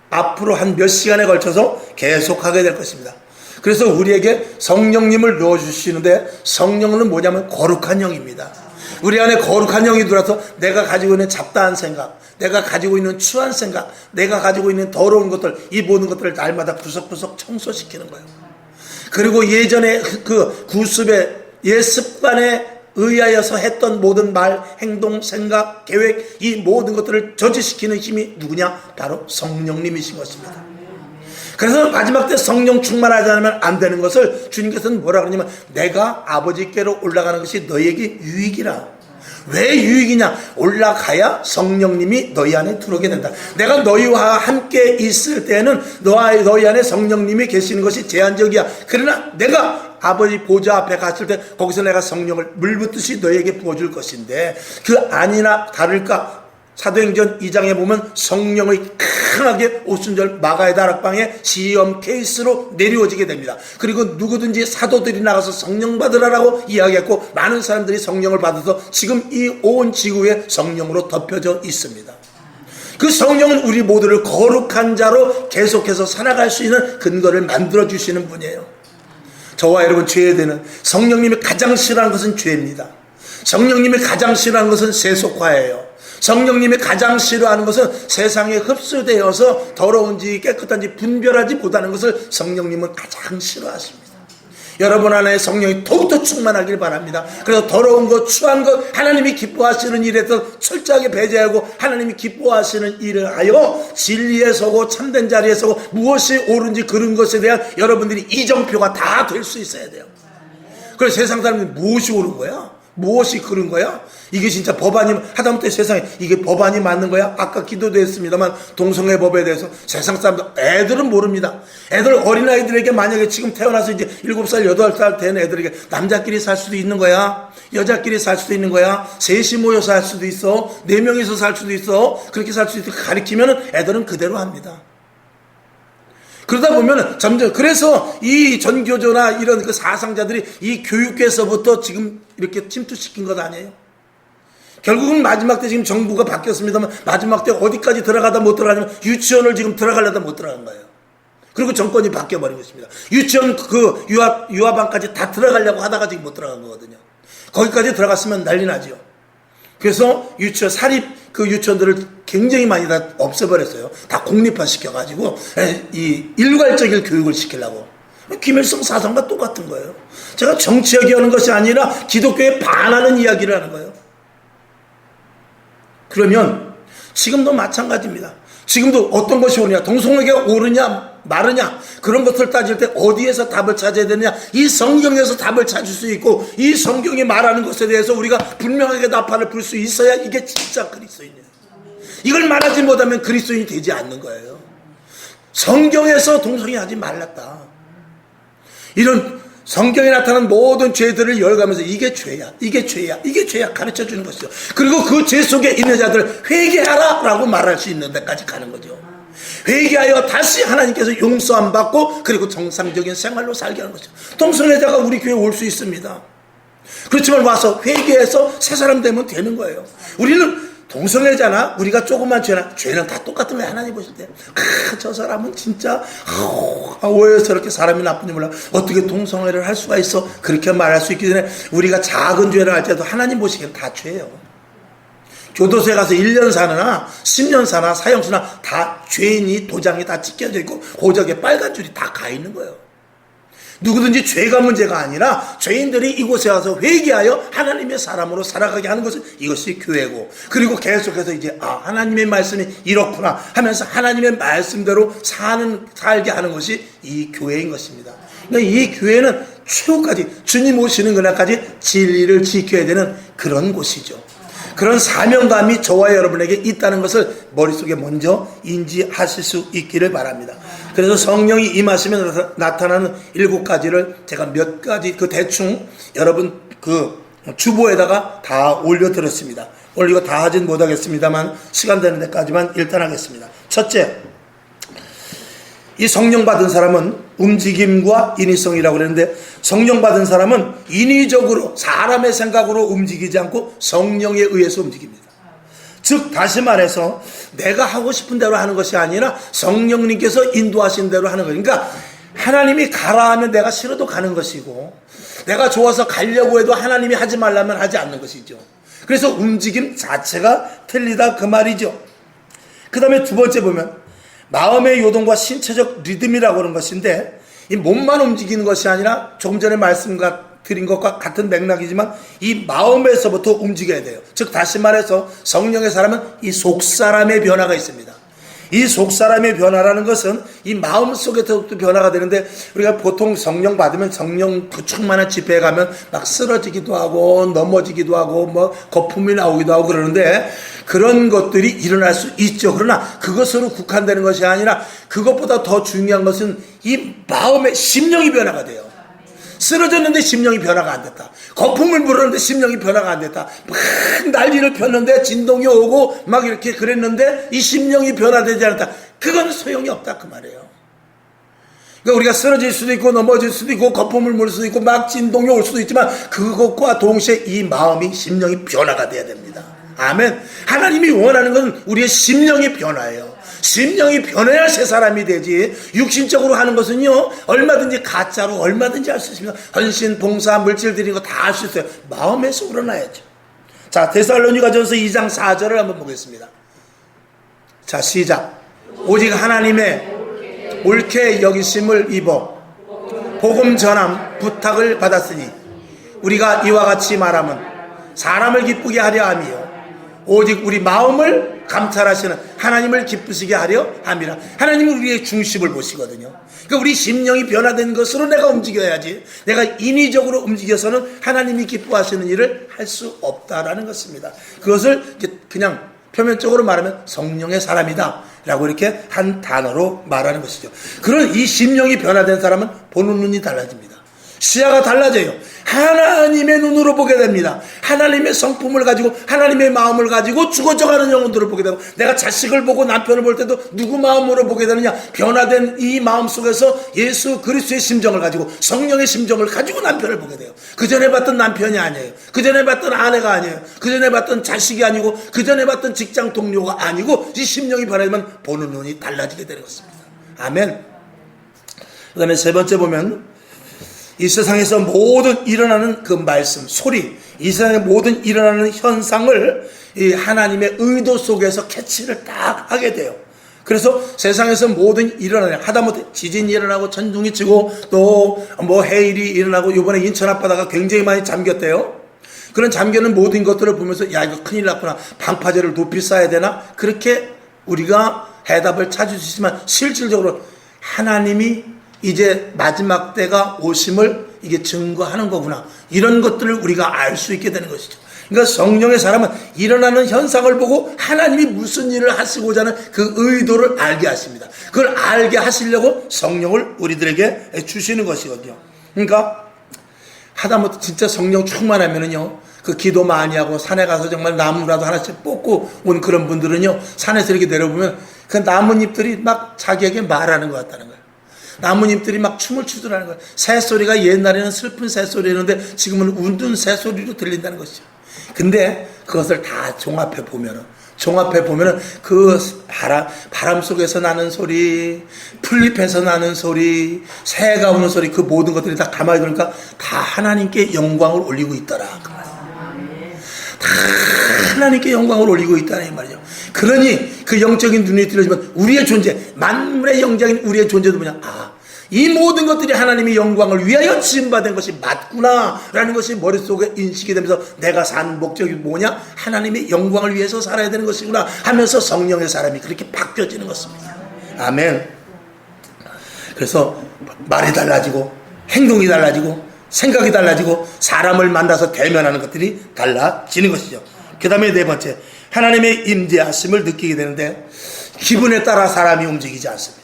Speaker 1: 앞으로 한 몇 시간에 걸쳐서 계속하게 될 것입니다. 그래서 우리에게 성령님을 넣어주시는데, 성령은 뭐냐면 거룩한 영입니다. 우리 안에 거룩한 영이 들어와서 내가 가지고 있는 잡다한 생각, 내가 가지고 있는 추한 생각, 내가 가지고 있는 더러운 것들, 이 모든 것들을 날마다 구석구석 청소시키는 거예요. 그리고 예전에 그 구습의 옛 습관에 의하여서 했던 모든 말, 행동, 생각, 계획, 이 모든 것들을 저지시키는 힘이 누구냐? 바로 성령님이신 것입니다. 그래서 마지막 때 성령 충만하지 않으면 안 되는 것을 주님께서는 뭐라 그러냐면, 내가 아버지께로 올라가는 것이 너희에게 유익이라. 왜 유익이냐? 올라가야 성령님이 너희 안에 들어오게 된다. 내가 너희와 함께 있을 때는 너희 안에 성령님이 계시는 것이 제한적이야. 그러나 내가 아버지 보좌 앞에 갔을 때 거기서 내가 성령을 물붓듯이 너희에게 부어줄 것인데, 그 아니나 다를까? 사도행전 2장에 보면 성령의 강하게 오순절 마가의 다락방에 시험 케이스로 내려오지게 됩니다. 그리고 누구든지 사도들이 나가서 성령 받으라라고 이야기했고, 많은 사람들이 성령을 받아서 지금 이 온 지구에 성령으로 덮여져 있습니다. 그 성령은 우리 모두를 거룩한 자로 계속해서 살아갈 수 있는 근거를 만들어 주시는 분이에요. 저와 여러분, 죄에 대한 성령님이 가장 싫어하는 것은 죄입니다. 성령님이 가장 싫어하는 것은 세속화예요. 성령님이 가장 싫어하는 것은 세상에 흡수되어서 더러운지 깨끗한지 분별하지 못하는 것을 성령님은 가장 싫어하십니다. 여러분 안에 성령이 더욱더 충만하길 바랍니다. 그래서 더러운 것, 추한 것, 하나님이 기뻐하시는 일에서 철저하게 배제하고, 하나님이 기뻐하시는 일을 하여 진리에 서고 참된 자리에 서고, 무엇이 옳은지 그런 것에 대한 여러분들이 이정표가 다 될 수 있어야 돼요. 그래서 세상 사람들이 무엇이 옳은 거야? 무엇이 그런 거야? 이게 진짜 법안이, 하다못해 세상에 이게 법안이 맞는 거야? 아까 기도도 했습니다만, 동성애 법에 대해서 세상 사람들, 애들은 모릅니다. 애들, 어린아이들에게 만약에 지금 태어나서 이제 7살, 8살 된 애들에게 남자끼리 살 수도 있는 거야? 여자끼리 살 수도 있는 거야? 셋이 모여서 살 수도 있어? 4명이서 살 수도 있어? 그렇게 살 수도 있어? 가르치면 애들은 그대로 합니다. 그러다 보면 점점, 그래서 이 전교조나 이런 그 사상자들이 이 교육계에서부터 지금 이렇게 침투시킨 것 아니에요? 결국은 마지막 때 지금 정부가 바뀌었습니다만, 마지막 때 어디까지 들어가다 못 들어가냐면 유치원을 지금 들어가려다 못 들어간 거예요. 그리고 정권이 바뀌어버린 것입니다. 유치원 그 유아반까지 다 들어가려고 하다가 지금 못 들어간 거거든요. 거기까지 들어갔으면 난리 나죠. 그래서 유치원, 사립 그 유치원들을 굉장히 많이 다 없애버렸어요. 다 공립화 시켜가지고 이 일괄적인 교육을 시키려고. 김일성 사상과 똑같은 거예요. 제가 정치 얘기하는 것이 아니라 기독교에 반하는 이야기를 하는 거예요. 그러면 지금도 마찬가지입니다. 지금도 어떤 것이 옳으냐, 동성애가 옳으냐 마르냐, 그런 것을 따질 때 어디에서 답을 찾아야 되느냐? 이 성경에서 답을 찾을 수 있고, 이 성경이 말하는 것에 대해서 우리가 분명하게 답판을 풀 수 있어야 이게 진짜 그리스도인이에요. 이걸 말하지 못하면 그리스도인이 되지 않는 거예요. 성경에서 동성애하지 말랐다. 이런 성경에 나타난 모든 죄들을 열어가면서 이게 죄야, 이게 죄야, 이게 죄야 가르쳐 주는 것이죠. 그리고 그 죄 속에 있는 자들을 회개하라 라고 말할 수 있는 데까지 가는 거죠. 회개하여 다시 하나님께서 용서함 받고, 그리고 정상적인 생활로 살게 하는 거죠. 동성애자가 우리 교회에 올 수 있습니다. 그렇지만 와서 회개해서 새 사람 되면 되는 거예요. 우리는 동성애자나 우리가 조금만 죄는 다 똑같은 거예요. 하나님 보실 때, 저 사람은 진짜 왜 저렇게 사람이 나쁜지 몰라, 어떻게 동성애를 할 수가 있어, 그렇게 말할 수 있기 전에 우리가 작은 죄를 할 때도 하나님 보시기엔 다 죄예요. 교도소에 가서 1년 사느나 10년 사나 사형수나 다 죄인이 도장이 다 찍혀져 있고 호적에 빨간 줄이 다 가 있는 거예요. 누구든지 죄가 문제가 아니라 죄인들이 이곳에 와서 회개하여 하나님의 사람으로 살아가게 하는 것은 이것이 교회고, 그리고 계속해서 이제 하나님의 말씀이 이렇구나 하면서 하나님의 말씀대로 살게 하는 것이 이 교회인 것입니다. 그러니까 이 교회는 최후까지 주님 오시는 그날까지 진리를 지켜야 되는 그런 곳이죠. 그런 사명감이 저와 여러분에게 있다는 것을 머릿속에 먼저 인지하실 수 있기를 바랍니다. 그래서 성령이 임하시면 나타나는 7가지를 제가 몇 가지 대충 여러분 주보에다가 다 올려드렸습니다. 오늘 이거 다 하진 못하겠습니다만 시간 되는 데까지만 일단 하겠습니다. 첫째, 이 성령 받은 사람은 움직임과 인위성이라고 그랬는데, 성령 받은 사람은 인위적으로 사람의 생각으로 움직이지 않고 성령에 의해서 움직입니다. 즉 다시 말해서 내가 하고 싶은 대로 하는 것이 아니라 성령님께서 인도하신 대로 하는 거예요. 그러니까 하나님이 가라 하면 내가 싫어도 가는 것이고, 내가 좋아서 가려고 해도 하나님이 하지 말라면 하지 않는 것이죠. 그래서 움직임 자체가 틀리다 그 말이죠. 그 다음에 두 번째 보면 마음의 요동과 신체적 리듬이라고 하는 것인데, 이 몸만 움직이는 것이 아니라 조금 전에 말씀드린 것과 같은 맥락이지만 이 마음에서부터 움직여야 돼요. 즉 다시 말해서 성령의 사람은 이 속사람의 변화가 있습니다. 이 속사람의 변화라는 것은 이 마음 속에서부터 변화가 되는데, 우리가 보통 성령 받으면 성령 그 충만한 집회에 가면 막 쓰러지기도 하고 넘어지기도 하고 뭐 거품이 나오기도 하고 그러는데, 그런 것들이 일어날 수 있죠. 그러나 그것으로 국한되는 것이 아니라 그것보다 더 중요한 것은 이 마음의 심령이 변화가 돼요. 쓰러졌는데 심령이 변화가 안 됐다. 거품을 불었는데 심령이 변화가 안 됐다. 막 난리를 폈는데 진동이 오고 막 이렇게 그랬는데 이 심령이 변화되지 않았다. 그건 소용이 없다 그 말이에요. 그러니까 우리가 쓰러질 수도 있고 넘어질 수도 있고 거품을 물 수도 있고 막 진동이 올 수도 있지만 그것과 동시에 이 마음이 심령이 변화가 돼야 됩니다. 아멘. 하나님이 원하는 건 우리의 심령의 변화예요. 심령이 변해야 새 사람이 되지, 육신적으로 하는 것은요 얼마든지 가짜로 얼마든지 할 수 있습니다. 헌신, 봉사, 물질 드리는 거 다 할 수 있어요. 마음에서 우러나야죠. 자, 데살로니가전서 2장 4절을 한번 보겠습니다. 자, 시작. 오직 하나님의 옳게 여기심을 입어 복음 전함 부탁을 받았으니 우리가 이와 같이 말하면 사람을 기쁘게 하려 함이요 오직 우리 마음을 감찰하시는 하나님을 기쁘시게 하려 함이라. 하나님은 우리의 중심을 보시거든요. 그러니까 우리 심령이 변화된 것으로 내가 움직여야지, 내가 인위적으로 움직여서는 하나님이 기뻐하시는 일을 할 수 없다라는 것입니다. 그것을 이제 그냥 표면적으로 말하면 성령의 사람이다 라고 이렇게 한 단어로 말하는 것이죠. 그런 이 심령이 변화된 사람은 보는 눈이 달라집니다. 시야가 달라져요. 하나님의 눈으로 보게 됩니다. 하나님의 성품을 가지고 하나님의 마음을 가지고 죽어져가는 영혼들을 보게 되고, 내가 자식을 보고 남편을 볼 때도 누구 마음으로 보게 되느냐, 변화된 이 마음 속에서 예수 그리스도의 심정을 가지고 성령의 심정을 가지고 남편을 보게 돼요. 그 전에 봤던 남편이 아니에요. 그 전에 봤던 아내가 아니에요. 그 전에 봤던 자식이 아니고 그 전에 봤던 직장 동료가 아니고 이 심령이 변화되면 보는 눈이 달라지게 되는 것입니다. 아멘. 그 다음에 세 번째 보면 이 세상에서 모든 일어나는 그 말씀, 소리, 이 세상의 모든 일어나는 현상을 이 하나님의 의도 속에서 캐치를 딱 하게 돼요. 그래서 세상에서 모든 일어나는, 하다못해 지진이 일어나고 천둥이 치고 또 뭐 해일이 일어나고, 이번에 인천 앞바다가 굉장히 많이 잠겼대요. 그런 잠겨는 모든 것들을 보면서 야, 이거 큰일 났구나, 방파제를 높이 쌓아야 되나, 그렇게 우리가 해답을 찾을 수 있지만 실질적으로 하나님이 이제 마지막 때가 오심을 이게 증거하는 거구나, 이런 것들을 우리가 알 수 있게 되는 것이죠. 그러니까 성령의 사람은 일어나는 현상을 보고 하나님이 무슨 일을 하시고자 하는 그 의도를 알게 하십니다. 그걸 알게 하시려고 성령을 우리들에게 주시는 것이거든요. 그러니까 하다못해 진짜 성령 충만하면은요, 그 기도 많이 하고 산에 가서 정말 나무라도 하나씩 뽑고 온 그런 분들은요, 산에서 이렇게 내려보면 그 나뭇잎들이 막 자기에게 말하는 것 같다는 거예요. 나뭇잎들이 막 춤을 추더라는 거예요. 새소리가 옛날에는 슬픈 새소리였는데 지금은 웃는 새소리로 들린다는 것이죠. 근데 그것을 다 종합해 보면은 그 바람 속에서 나는 소리, 풀잎에서 나는 소리, 새가 우는 소리, 그 모든 것들이 다 가만히 들으니까 다 하나님께 영광을 올리고 있더라 그 말이에요. 다 하나님께 영광을 올리고 있다는 이 말이죠. 그러니 그 영적인 눈이 들어지면 우리의 존재, 만물의 영적인 우리의 존재도 뭐냐, 이 모든 것들이 하나님의 영광을 위하여 지음받은 것이 맞구나라는 것이 머릿속에 인식이 되면서 내가 사는 목적이 뭐냐, 하나님의 영광을 위해서 살아야 되는 것이구나 하면서 성령의 사람이 그렇게 바뀌어지는 것입니다. 아멘. 그래서 말이 달라지고 행동이 달라지고 생각이 달라지고 사람을 만나서 대면하는 것들이 달라지는 것이죠. 그 다음에 네 번째, 하나님의 임재하심을 느끼게 되는데 기분에 따라 사람이 움직이지 않습니다.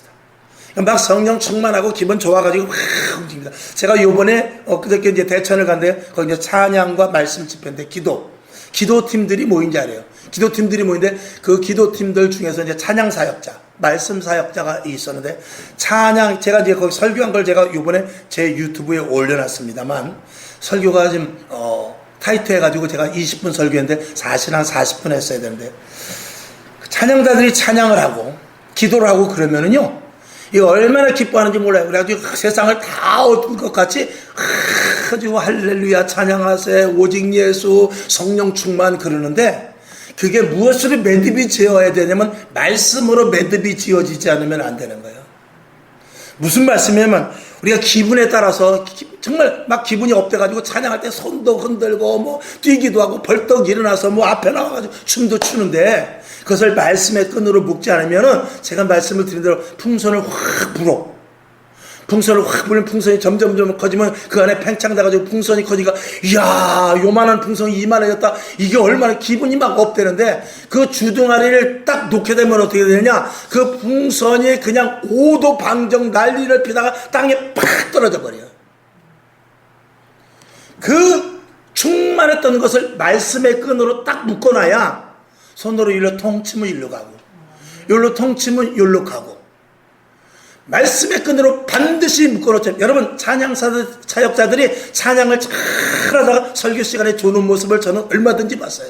Speaker 1: 막 성령 충만하고 기분 좋아가지고 확 움직입니다. 제가 요번에 그저께 이제 대천을 간데 거기 이제 찬양과 말씀 집회인데 기도팀들이 모인지 알아요. 기도팀들이 모인데 그 기도팀들 중에서 이제 찬양 사역자, 말씀 사역자가 있었는데, 찬양, 제가 이제 거기 설교한 걸 제가 요번에 제 유튜브에 올려놨습니다만, 설교가 지금 타이트해가지고 제가 20분 설교했는데 사실 한 40분 했어야 되는데, 찬양자들이 찬양을 하고 기도를 하고 그러면은요, 이거 얼마나 기뻐하는지 몰라요. 그래가지고 세상을 다 얻은 것 같이 가지고 할렐루야 찬양하세 오직 예수 성령 충만 그러는데 그게 무엇으로 매듭이 지어야 되냐면 말씀으로 매듭이 지어지지 않으면 안 되는 거예요. 무슨 말씀이냐면 우리가 기분에 따라서 정말 막 기분이 업돼가지고 찬양할 때 손도 흔들고 뭐 뛰기도 하고 벌떡 일어나서 뭐 앞에 나와가지고 춤도 추는데 그것을 말씀의 끈으로 묶지 않으면은 제가 말씀을 드린 대로 풍선을 확 불어. 풍선을 확 불면 풍선이 점점 커지면 그 안에 팽창 나가지고 풍선이 커지니까 이야 요만한 풍선이 이만해졌다. 이게 얼마나 기분이 막 업되는데 그 주둥아리를 딱 놓게 되면 어떻게 되느냐 그 풍선이 그냥 5도 방정 난리를 피다가 땅에 팍 떨어져 버려요. 그 충만했던 것을 말씀의 끈으로 딱 묶어놔야 손으로 일로 통 치면 일로 가고 요로 통 치면 요로 가고 말씀의 끈으로 반드시 묶어놓죠. 여러분 사역자들이 찬양을 잘하다가 설교 시간에 조는 모습을 저는 얼마든지 봤어요.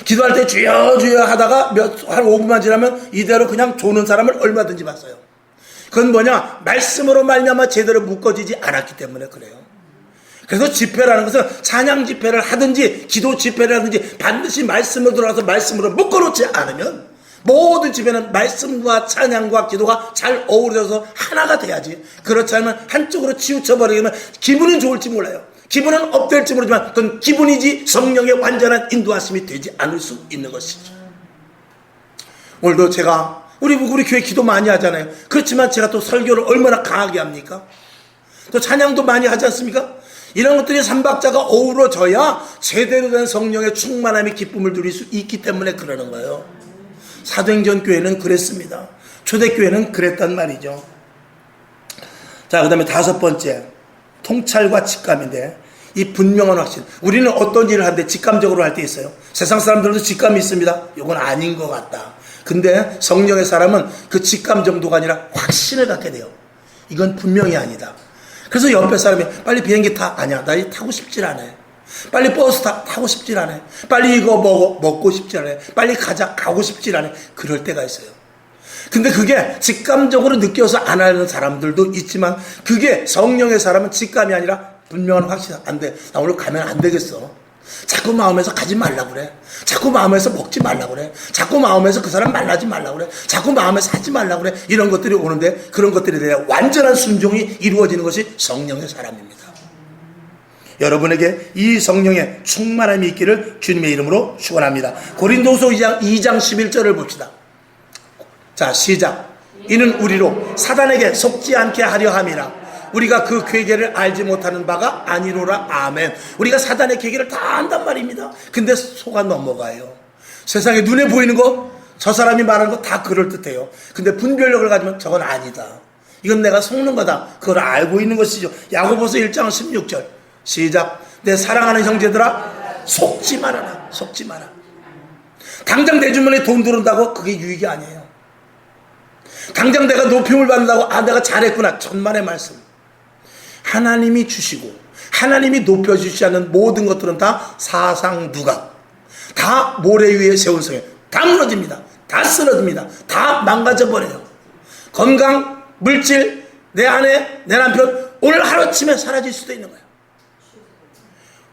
Speaker 1: 기도할 때 주여 주여 하다가 한 5분만 지나면 이대로 그냥 조는 사람을 얼마든지 봤어요. 그건 뭐냐 말씀으로 말미암아 제대로 묶어지지 않았기 때문에 그래요. 그래서 집회라는 것은 찬양 집회를 하든지 기도 집회를 하든지 반드시 말씀으로 들어가서 말씀으로 묶어놓지 않으면 모든 집에는 말씀과 찬양과 기도가 잘 어우러져서 하나가 돼야지. 그렇지 않으면 한쪽으로 치우쳐버리면 기분은 좋을지 몰라요. 기분은 업될지 모르지만 그건 기분이지 성령의 완전한 인도하심이 되지 않을 수 있는 것이죠. 오늘도 제가 우리 교회 기도 많이 하잖아요. 그렇지만 제가 또 설교를 얼마나 강하게 합니까? 또 찬양도 많이 하지 않습니까? 이런 것들이 삼박자가 어우러져야 제대로 된 성령의 충만함의 기쁨을 누릴 수 있기 때문에 그러는 거예요. 사도행전 교회는 그랬습니다. 초대교회는 그랬단 말이죠. 자, 그 다음에 5번째 통찰과 직감인데 이 분명한 확신. 우리는 어떤 일을 하는데 직감적으로 할 때 있어요. 세상 사람들도 직감이 있습니다. 이건 아닌 것 같다. 근데 성령의 사람은 그 직감 정도가 아니라 확신을 갖게 돼요. 이건 분명히 아니다. 그래서 옆에 사람이 빨리 비행기 타. 아니야 나 타고 싶질 않아. 빨리 버스 타고 싶질 않아. 빨리 이거 먹고 싶질 않아. 빨리 가고 싶질 않아. 그럴 때가 있어요. 근데 그게 직감적으로 느껴서 안 하는 사람들도 있지만 그게 성령의 사람은 직감이 아니라 분명한 확신. 안 돼. 나 오늘 가면 안 되겠어. 자꾸 마음에서 가지 말라고 그래. 자꾸 마음에서 먹지 말라고 그래. 자꾸 마음에서 그 사람 만나지 말라고 그래. 자꾸 마음에서 하지 말라고 그래. 이런 것들이 오는데 그런 것들에 대해 완전한 순종이 이루어지는 것이 성령의 사람입니다. 여러분에게 이 성령의 충만함이 있기를 주님의 이름으로 축원합니다. 고린도후서 2장 11절을 봅시다. 자, 시작. 이는 우리로 사단에게 속지 않게 하려 함이라. 우리가 그 괴계를 알지 못하는 바가 아니로라. 아멘. 우리가 사단의 괴계를 다 안단 말입니다. 근데 속아 넘어가요. 세상에 눈에 보이는 거, 저 사람이 말하는 거 다 그럴듯해요. 근데 분별력을 가지면 저건 아니다. 이건 내가 속는 거다. 그걸 알고 있는 것이죠. 야고보서 1장 16절. 시작. 내 사랑하는 형제들아 속지 말아라. 속지 마라. 당장 내 주머니에 돈 들어온다고 그게 유익이 아니에요. 당장 내가 높임을 받는다고 내가 잘했구나. 천만의 말씀. 하나님이 주시고 하나님이 높여주시지 않는 모든 것들은 다 사상누각, 다 모래 위에 세운 성에 다 무너집니다. 다 쓰러집니다. 다 망가져버려요. 건강, 물질, 내 아내, 내 남편 오늘 하루쯤에 사라질 수도 있는 거예요.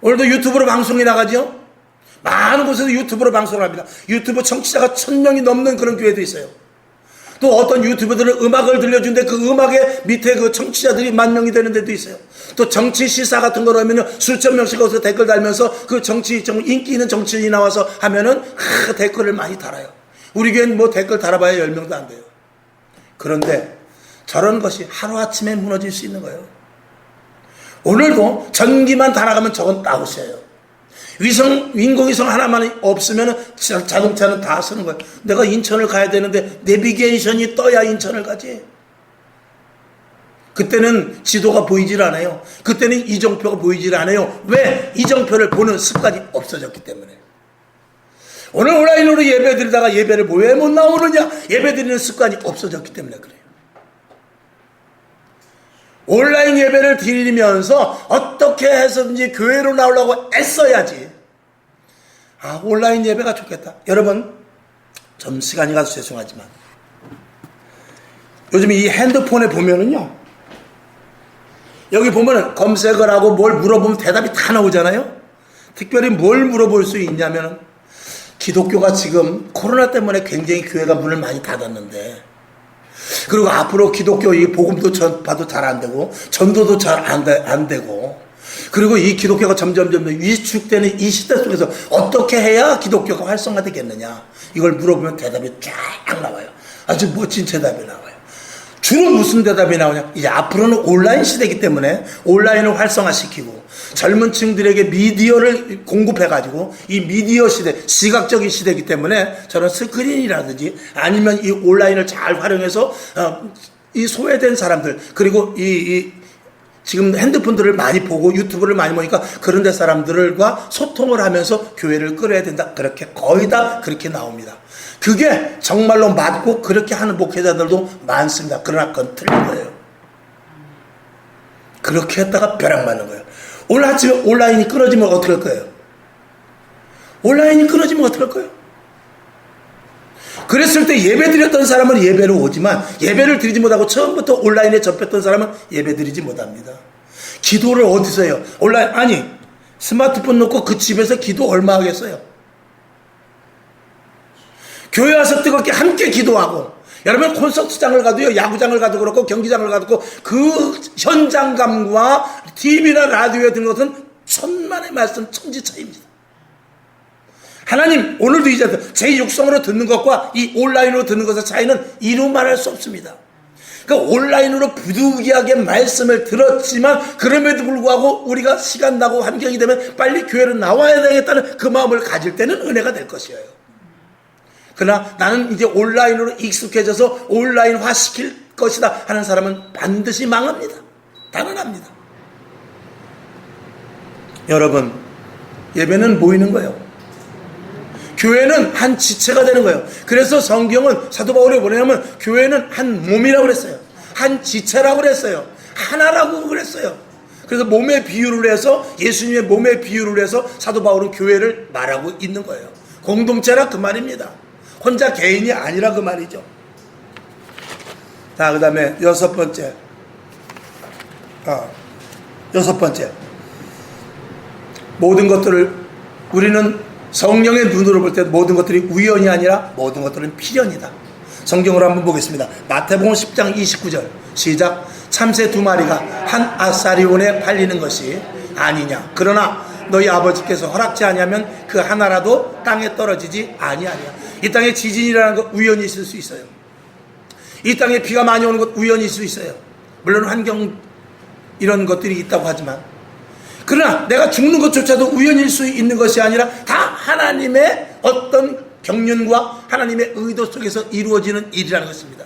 Speaker 1: 오늘도 유튜브로 방송이 나가죠. 많은 곳에서 유튜브로 방송을 합니다. 유튜브 청취자가 1000명이 넘는 그런 교회도 있어요. 또 어떤 유튜버들은 음악을 들려주는데 그 음악의 밑에 그 청취자들이 10,000명이 되는 데도 있어요. 또 정치 시사 같은 걸 하면은 수천 명씩 거기서 댓글 달면서 그 인기 있는 정치인이 나와서 하면은 댓글을 많이 달아요. 우리 교회는 뭐 댓글 달아봐야 10명도 안 돼요. 그런데 저런 것이 하루아침에 무너질 수 있는 거예요. 오늘도 전기만 다 나가면 저건 아웃이에요. 인공위성 하나만 없으면 자동차는 다 쓰는 거예요. 내가 인천을 가야 되는데 내비게이션이 떠야 인천을 가지. 그때는 지도가 보이질 않아요. 그때는 이정표가 보이질 않아요. 왜? 이정표를 보는 습관이 없어졌기 때문에. 오늘 온라인으로 예배 드리다가 예배를 왜 못 나오느냐? 예배 드리는 습관이 없어졌기 때문에 그래요. 온라인 예배를 드리면서 어떻게 해서든지 교회로 나오려고 애써야지. 온라인 예배가 좋겠다. 여러분, 좀 시간이 가서 죄송하지만 요즘 이 핸드폰에 보면은요, 여기 보면은 검색을 하고 뭘 물어보면 대답이 다 나오잖아요. 특별히 뭘 물어볼 수 있냐면은, 기독교가 지금 코로나 때문에 굉장히 교회가 문을 많이 닫았는데, 그리고 앞으로 기독교 이 복음도 전파도 잘 안 되고, 전도도 잘 안 되고, 그리고 이 기독교가 점점 위축되는 이 시대 속에서 어떻게 해야 기독교가 활성화되겠느냐, 이걸 물어보면 대답이 쫙 나와요. 아주 멋진 대답이 나와요. 주로 무슨 대답이 나오냐? 이제 앞으로는 온라인 시대이기 때문에 온라인을 활성화시키고 젊은 층들에게 미디어를 공급해가지고 이 미디어 시대, 시각적인 시대이기 때문에 저는 스크린이라든지 아니면 이 온라인을 잘 활용해서 이 소외된 사람들, 그리고 지금 핸드폰들을 많이 보고 유튜브를 많이 보니까 그런 데 사람들과 소통을 하면서 교회를 끌어야 된다. 그렇게 거의 다 그렇게 나옵니다. 그게 정말로 맞고 그렇게 하는 목회자들도 많습니다. 그러나 그건 틀린 거예요. 그렇게 했다가 벼락 맞는 거예요. 오늘 아침에 온라인이 끊어지면 어떻게 할 거예요? 온라인이 끊어지면 어떻게 할 거예요? 그랬을 때 예배 드렸던 사람은 예배로 오지만 예배를 드리지 못하고 처음부터 온라인에 접했던 사람은 예배 드리지 못합니다. 기도를 어디서 해요? 온라인, 아니, 스마트폰 놓고 그 집에서 기도 얼마 하겠어요? 교회 와서 뜨겁게 함께 기도하고, 여러분 콘서트장을 가도요, 야구장을 가도 그렇고 경기장을 가도 그렇고, 그 현장감과 TV나 라디오에 듣는 것은 천만의 말씀, 천지차이입니다. 하나님, 오늘도 이제 제 육성으로 듣는 것과 이 온라인으로 듣는 것의 차이는 이루 말할 수 없습니다. 그러니까 온라인으로 부득이하게 말씀을 들었지만 그럼에도 불구하고 우리가 시간 나고 환경이 되면 빨리 교회로 나와야 되겠다는 그 마음을 가질 때는 은혜가 될 것이에요. 그러나 나는 이제 온라인으로 익숙해져서 온라인화 시킬 것이다 하는 사람은 반드시 망합니다. 단언합니다. 여러분, 예배는 모이는 거예요. 교회는 한 지체가 되는 거예요. 그래서 성경은 사도 바울이 뭐냐면 교회는 한 몸이라고 그랬어요. 한 지체라고 그랬어요. 하나라고 그랬어요. 그래서 몸의 비유를 해서, 예수님의 몸의 비유를 해서 사도 바울은 교회를 말하고 있는 거예요. 공동체라 그 말입니다. 혼자 개인이 아니라 그 말이죠. 자, 그 다음에 여섯 번째. 모든 것들을 우리는 성령의 눈으로 볼 때 모든 것들이 우연이 아니라 모든 것들은 필연이다. 성경으로 한번 보겠습니다. 마태복음 10장 29절 시작. 참새 두 마리가 한 아사리온에 팔리는 것이 아니냐. 그러나 너희 아버지께서 허락지 아니하면 그 하나라도 땅에 떨어지지 아니하리라. 이 땅에 지진이라는 것 우연히 있을 수 있어요. 이 땅에 비가 많이 오는 것 우연히 있을 수 있어요. 물론 환경 이런 것들이 있다고 하지만, 그러나 내가 죽는 것조차도 우연일 수 있는 것이 아니라 다 하나님의 어떤 경륜과 하나님의 의도 속에서 이루어지는 일이라는 것입니다.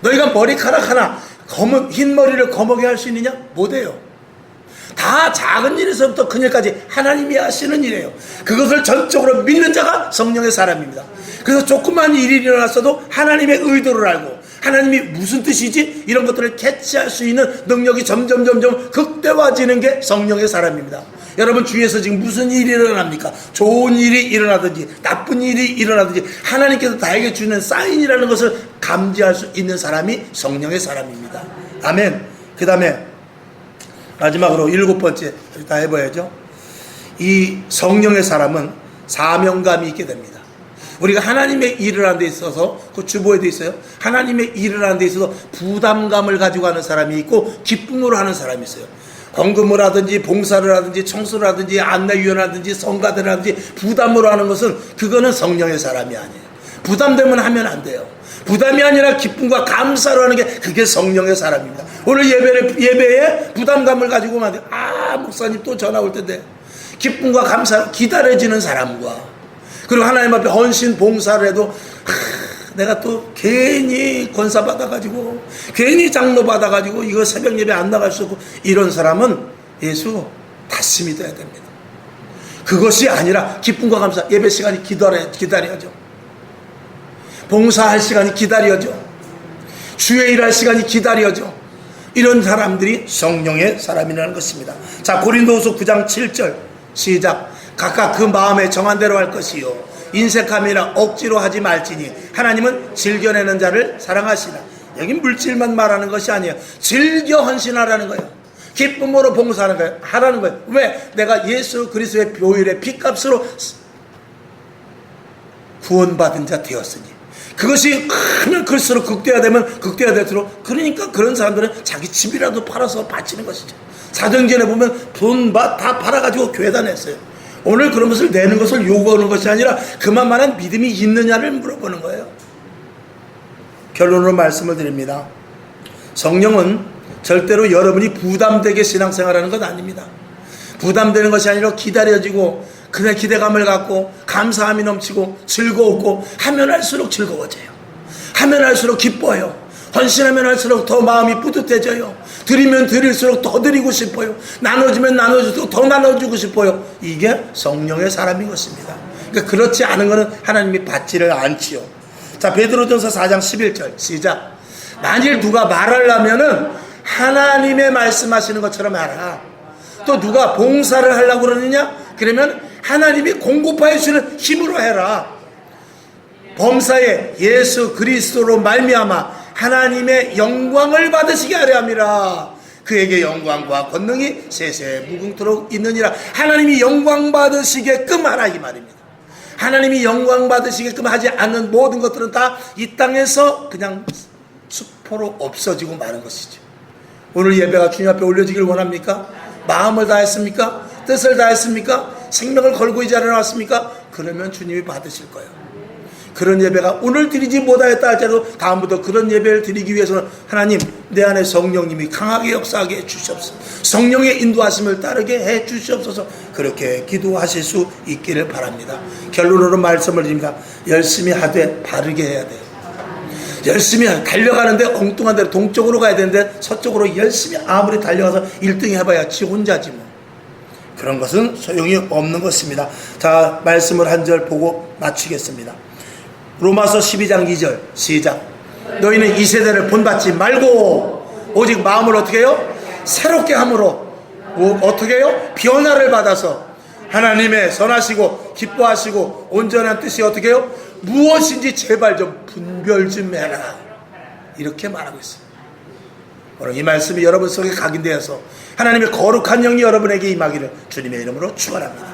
Speaker 1: 너희가 머리카락 하나 흰 머리를 거먹게 할 수 있느냐? 못해요. 다 작은 일에서부터 큰 일까지 하나님이 하시는 일이에요. 그것을 전적으로 믿는 자가 성령의 사람입니다. 그래서 조그만 일이 일어났어도 하나님의 의도를 알고 하나님이 무슨 뜻이지? 이런 것들을 캐치할 수 있는 능력이 점점 극대화지는 게 성령의 사람입니다. 여러분 주위에서 지금 무슨 일이 일어납니까? 좋은 일이 일어나든지 나쁜 일이 일어나든지 하나님께서 나에게 주는 사인이라는 것을 감지할 수 있는 사람이 성령의 사람입니다. 아멘. 그 다음에 마지막으로 7번째 다 해봐야죠. 이 성령의 사람은 사명감이 있게 됩니다. 우리가 하나님의 일을 하는 데 있어서, 그 주보에 돼 있어요. 하나님의 일을 하는 데 있어서 부담감을 가지고 하는 사람이 있고 기쁨으로 하는 사람이 있어요. 헌금을 하든지 봉사를 하든지 청소를 하든지 안내위원을 하든지 성가대를 하든지 부담으로 하는 것은 그거는 성령의 사람이 아니에요. 부담되면 하면 안 돼요. 부담이 아니라 기쁨과 감사로 하는 게 그게 성령의 사람입니다. 오늘 예배에 부담감을 가지고 오면 목사님 또 전화 올 텐데, 기쁨과 감사로 기다려지는 사람과, 그리고 하나님 앞에 헌신 봉사를 해도 내가 또 괜히 권사 받아가지고 괜히 장로 받아가지고 이거 새벽 예배 안 나갈 수 없고, 이런 사람은 예수 다시 믿어야 됩니다. 그것이 아니라 기쁨과 감사, 예배 시간이 기다려야죠. 봉사할 시간이 기다려져. 주의 일할 시간이 기다려져. 이런 사람들이 성령의 사람이라는 것입니다. 자, 고린도후서 9장 7절 시작. 각각 그 마음에 정한 대로 할 것이요 인색함이나 억지로 하지 말지니 하나님은 즐겨내는 자를 사랑하시나. 여기 물질만 말하는 것이 아니에요. 즐겨 헌신하라는 거예요. 기쁨으로 봉사하는 거예요. 하라는 거예요. 왜? 내가 예수 그리스도의 보혈의 피값으로 구원받은 자 되었으니. 그것이 크면 클수록 극대화되면 극대화될수록, 그러니까 그런 사람들은 자기 집이라도 팔아서 바치는 것이죠. 사도행전에 보면 돈 다 팔아가지고 교회다 냈어요. 오늘 그런 것을 내는 것을 요구하는 것이 아니라 그만한 믿음이 있느냐를 물어보는 거예요. 결론으로 말씀을 드립니다. 성령은 절대로 여러분이 부담되게 신앙생활하는 건 아닙니다. 부담되는 것이 아니라 기다려지고 그냥 기대감을 갖고 감사함이 넘치고 즐거웠고, 하면 할수록 즐거워져요. 하면 할수록 기뻐요. 헌신하면 할수록 더 마음이 뿌듯해져요. 드리면 드릴수록 더 드리고 싶어요. 나눠주면 나눠줄수록 더 나눠주고 싶어요. 이게 성령의 사람인 것입니다. 그러니까 그렇지 않은 것은 하나님이 받지를 않지요. 자, 베드로전서 4장 11절 시작. 만일 누가 말하려면은 하나님의 말씀하시는 것처럼 하라. 또 누가 봉사를 하려고 그러느냐? 그러면 하나님이 공급하여 주는 힘으로 해라. 범사에 예수 그리스도로 말미암아 하나님의 영광을 받으시게 하려 함이라. 그에게 영광과 권능이 세세 무궁토록 있느니라. 하나님이 영광 받으시게끔 하라, 이 말입니다. 하나님이 영광 받으시게끔 하지 않는 모든 것들은 다 이 땅에서 그냥 수포로 없어지고 마는 것이죠. 오늘 예배가 주님 앞에 올려지길 원합니까? 마음을 다했습니까? 뜻을 다했습니까? 생명을 걸고 이 자리에 나왔습니까? 그러면 주님이 받으실 거예요. 그런 예배가 오늘 드리지 못하였다 할지라도 다음부터 그런 예배를 드리기 위해서는 하나님, 내 안에 성령님이 강하게 역사하게 해주시옵소서. 성령의 인도하심을 따르게 해주시옵소서. 그렇게 기도하실 수 있기를 바랍니다. 결론으로 말씀을 드립니다. 열심히 하되 바르게 해야 돼요. 열심히 달려가는데 엉뚱한 데로 동쪽으로 가야 되는데 서쪽으로 열심히 아무리 달려가서 1등 해봐야 지 혼자지 뭐. 그런 것은 소용이 없는 것입니다. 자, 말씀을 한 절 보고 마치겠습니다. 로마서 12장 2절 시작. 너희는 이 세대를 본받지 말고 오직 마음을 어떻게 해요? 새롭게 함으로 어떻게 해요? 변화를 받아서 하나님의 선하시고 기뻐하시고 온전한 뜻이 어떻게 해요? 무엇인지 제발 좀 분별 좀 해라. 이렇게 말하고 있어요. 오늘 이 말씀이 여러분 속에 각인되어서 하나님의 거룩한 영이 여러분에게 임하기를 주님의 이름으로 축원합니다.